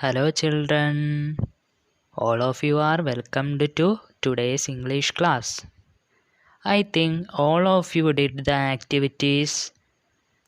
Hello children, all of you are welcomed to today's English class. I think all of you did the activities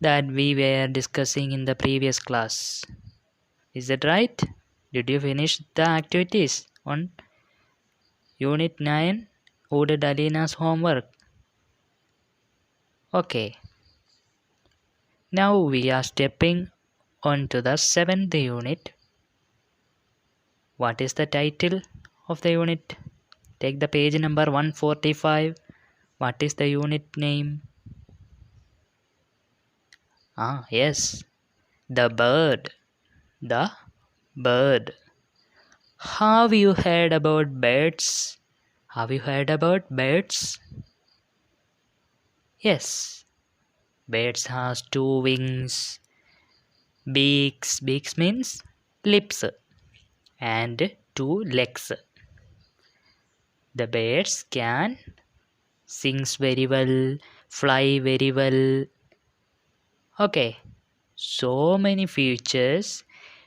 that we were discussing in the previous class. Is that right? Did you finish the activities on Unit 9? Who did Alina's homework? Okay. Now we are stepping on to the 7th unit. What is the title of the unit? Take the page number 145. What is the unit name? Yes. The bird. The bird. Have you heard about birds? Have you heard about birds? Yes. Birds has two wings. Beaks. Beaks means lips. And two legs. The birds can sings very well, fly very well. Okay. So many features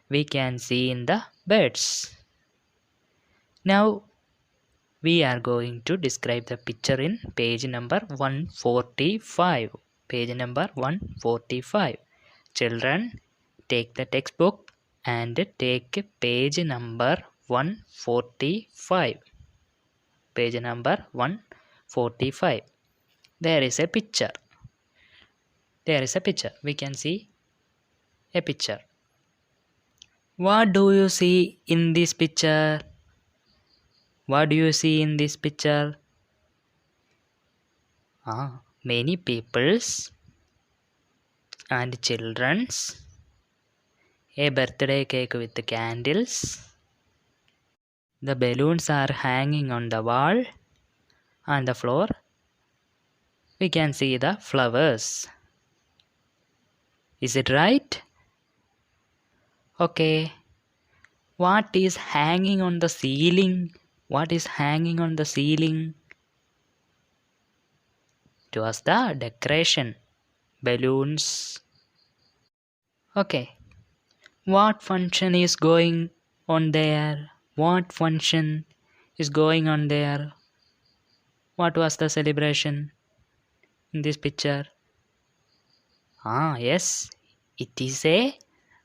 we can see in the birds. Now we are going to describe the picture in page number 145. Page number 145. Children, take the textbook and take page number 145. Page number 145. There is a picture. There is a picture. We can see a picture. What do you see in this picture? What do you see in this picture? Many peoples and children's. A birthday cake with candles. The balloons are hanging on the wall. On the floor, we can see the flowers. Is it right? Okay. What is hanging on the ceiling? What is hanging on the ceiling? It was the decoration. Balloons. Okay. What function is going on there? What function is going on there? What was the celebration in this picture? Yes. It is a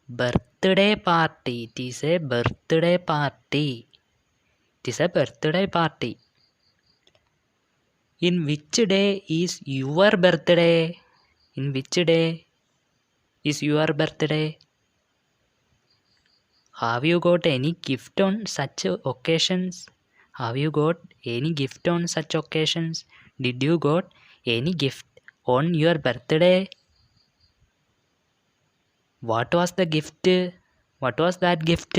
birthday party. It is a birthday party. It is a birthday party. In which day is your birthday? In which day is your birthday? Have you got any gift on such occasions? Have you got any gift on such occasions? Did you got any gift on your birthday? What was the gift? What was that gift?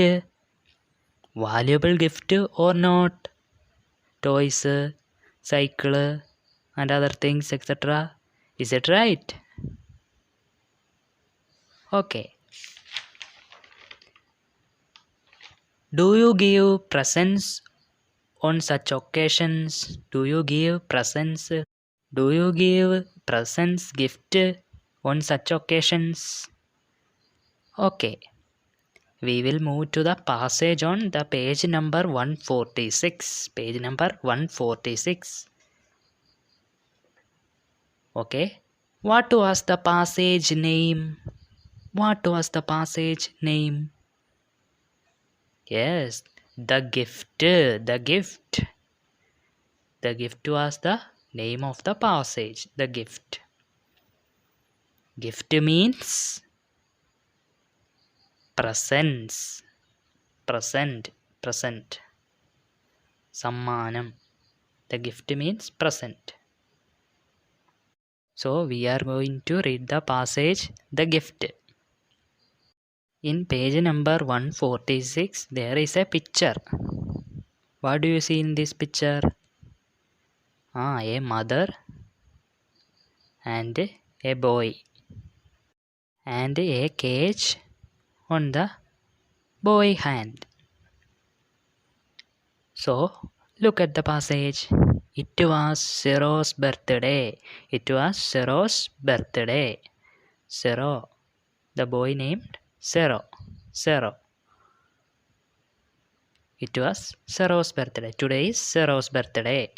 Valuable gift or not? Toys, cycle, and other things, etc. Is it right? Okay. Do you give presents on such occasions? Do you give presents? Do you give presents, gift on such occasions? Okay. We will move to the passage on the page number 146. Page number 146. Okay. What was the passage name? What was the passage name? Yes, the gift. The gift. The gift was the name of the passage. The gift. Gift means presents. Present. Present. Sammanam. The gift means present. So we are going to read the passage, the gift. In page number 146, there is a picture. What do you see in this picture? A mother and a boy. And a cage on the boy hand. So, look at the passage. It was Sero's birthday. It was Sero's birthday. Sero. The boy named Sero. Sero. It was Zero's birthday. Today is Zero's birthday.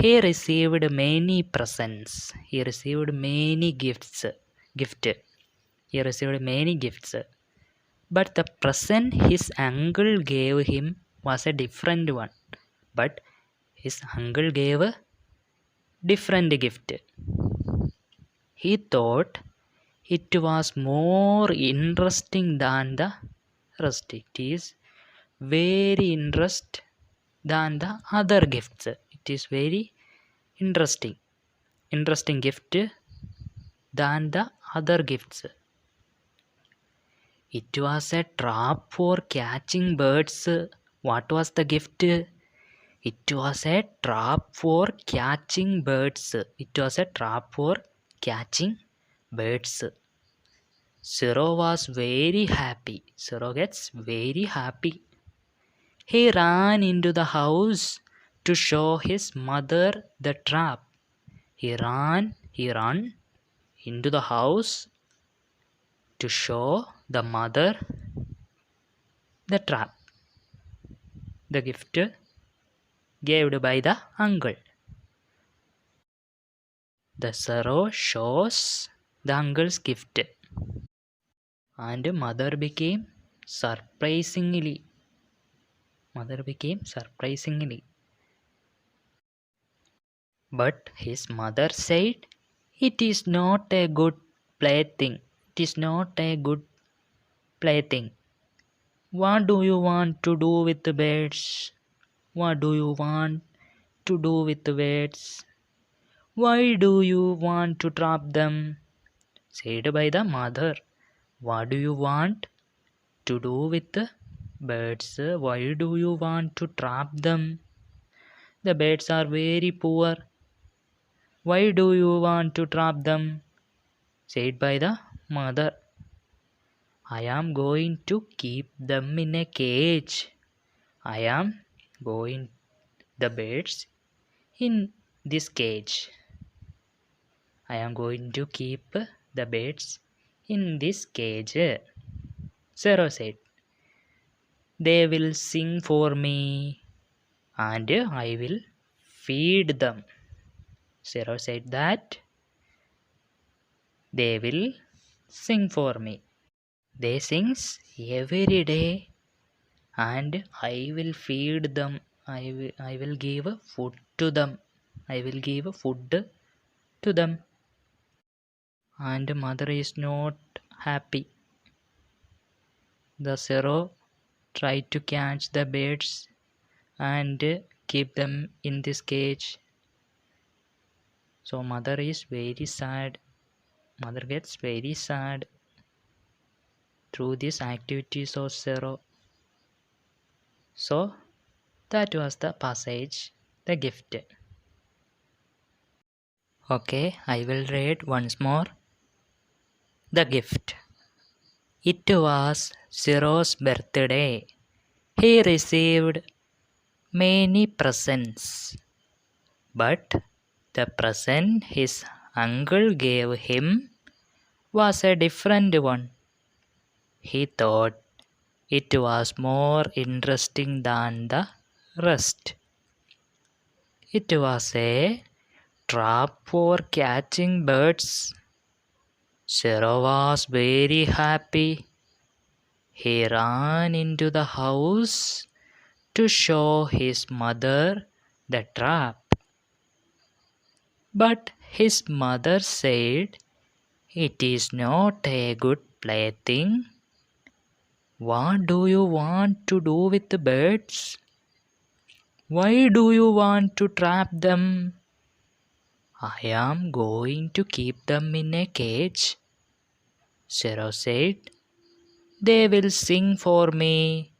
He received many presents. He received many gifts. Gift. He received many gifts. But the present his uncle gave him was a different one. But his uncle gave a different gift. He thought it was more interesting than the rest. It is very interesting than the other gifts. It is very interesting gift than the other gifts. It was a trap for catching birds. What was the gift? It was a trap for catching birds. It was a trap for catching birds. Zero was very happy. Zero gets very happy. He ran into the house to show his mother the trap. He ran into the house to show the mother the trap. The gift given by the uncle. The Zero shows the uncle's gift. And mother became surprisingly. But his mother said, "It is not a good plaything. It is not a good plaything. What do you want to do with the birds? What do you want to do with the birds? Why do you want to trap them?" Said by the mother. What do you want to do with the birds? Why do you want to trap them? The birds are very poor. Why do you want to trap them? Said by the mother. I am going to keep them in a cage. I am going the birds in this cage. I am going to keep the birds in this cage. Zero said, they will sing for me and I will feed them. Zero said that they will sing for me. They sings every day and I will feed them. I will give food to them. I will give food to them. And mother is not happy. The Zero tried to catch the birds and keep them in this cage. So mother is very sad. Mother gets very sad through these activities of Zero. So that was the passage, the gift. Okay, I will read once more. The gift. It was Zero's birthday. He received many presents, but the present his uncle gave him was a different one. He thought it was more interesting than the rest. It was a trap for catching birds. Zero was very happy. He ran into the house to show his mother the trap. But his mother said, it is not a good plaything. What do you want to do with the birds? Why do you want to trap them? I am going to keep them in a cage. Zero said, they will sing for me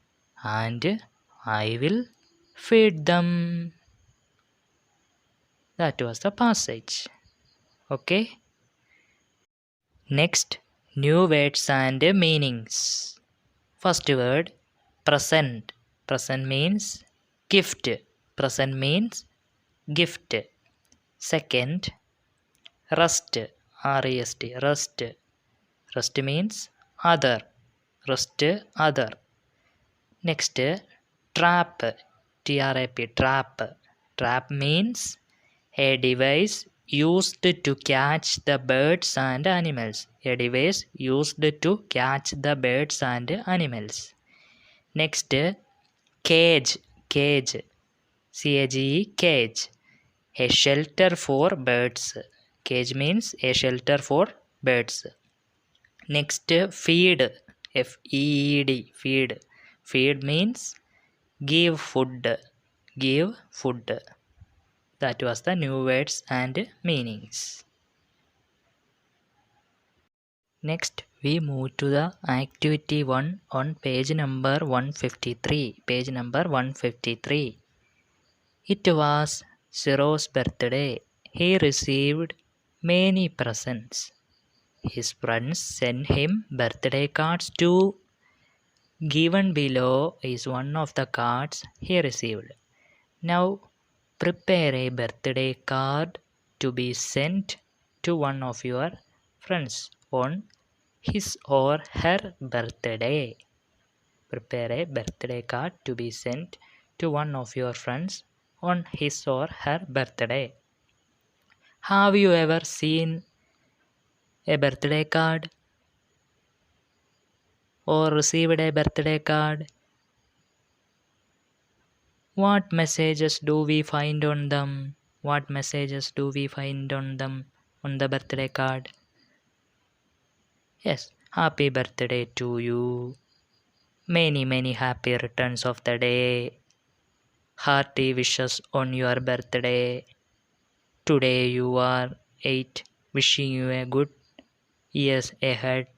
and I will feed them. That was the passage. Okay. Next, new words and meanings. First word, present. Present means gift. Present means gift. Second, rust. R-E-S-T. Rust. Rust means other. Rust, other. Next, Trap, T-R-A-P, trap. Trap means a device used to catch the birds and animals. A device used to catch the birds and animals. Next, cage, cage, C-A-G-E, cage. A shelter for birds. Cage means a shelter for birds. Next, feed, F-E-E-D, feed. Feed means give food, give food. That was the new words and meanings. Next, we move to the activity 1 on page number 153. Page number 153. It was Ciro's birthday. He received many presents. His friends sent him birthday cards too. Given below is one of the cards he received. Now, prepare a birthday card to be sent to one of your friends on his or her birthday. Prepare a birthday card to be sent to one of your friends on his or her birthday. Have you ever seen a birthday card or received a birthday card? What messages do we find on them? What messages do we find on them on the birthday card? Yes, happy birthday to you. Many happy returns of the day. Hearty wishes on your birthday. Today you are 8. Wishing you a good years ahead.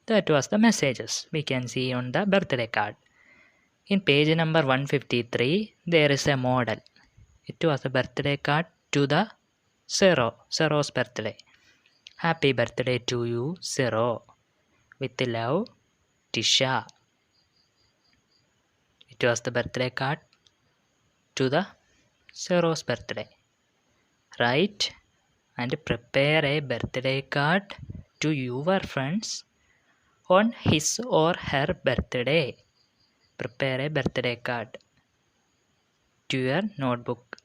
That was the messages we can see on the birthday card. In page number 153, there is a model. It was a birthday card to the Ciro's birthday. Happy birthday to you, Ciro. With love, Tisha. It was the birthday card to the Ciro's birthday. Write and prepare a birthday card to your friends on his or her birthday. Prepare a birthday card to your notebook.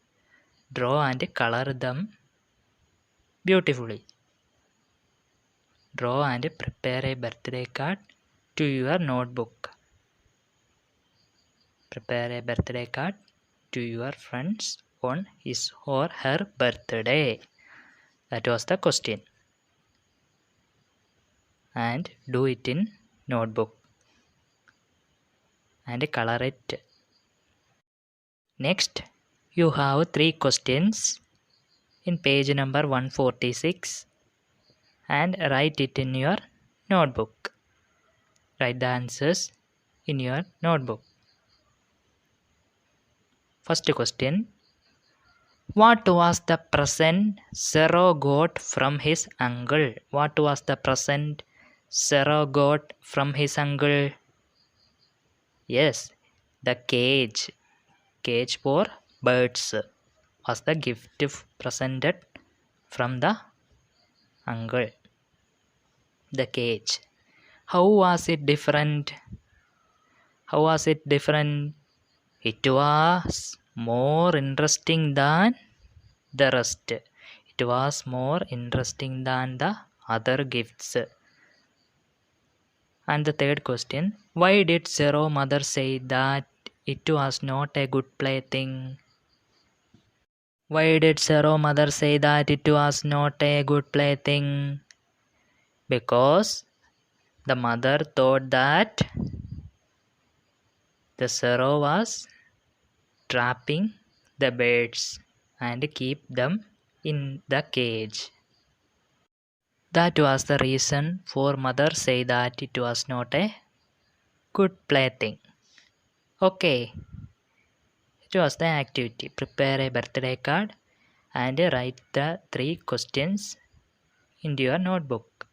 Draw and color them beautifully. Draw and prepare a birthday card to your notebook. Prepare a birthday card to your friends on his or her birthday. That was the question. And do it in notebook. And color it. Next, you have 3 questions in page number 146 and write it in your notebook. Write the answers in your notebook. First question. What was the present Ciro got from his uncle? What was the present Ciro got from his uncle? Yes, the cage. Cage for birds was the gift presented from the uncle. The cage. How was it different? How was it different? It was more interesting than the rest. It was more interesting than the other gifts. And the third question. Why did Ciro's mother say that it was not a good plaything? Why did Ciro's mother say that it was not a good plaything? Because the mother thought that the Ciro was trapping the birds and keep them in the cage. That was the reason for mother say that it was not a good plaything. Okay. It was the activity. Prepare a birthday card and write the 3 questions into your notebook.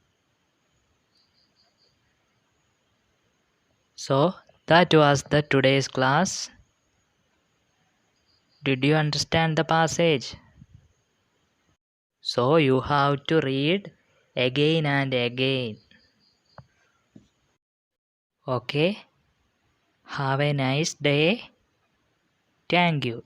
So that was the today's class. Did you understand the passage? So you have to read again and again. Okay. Have a nice day. Thank you.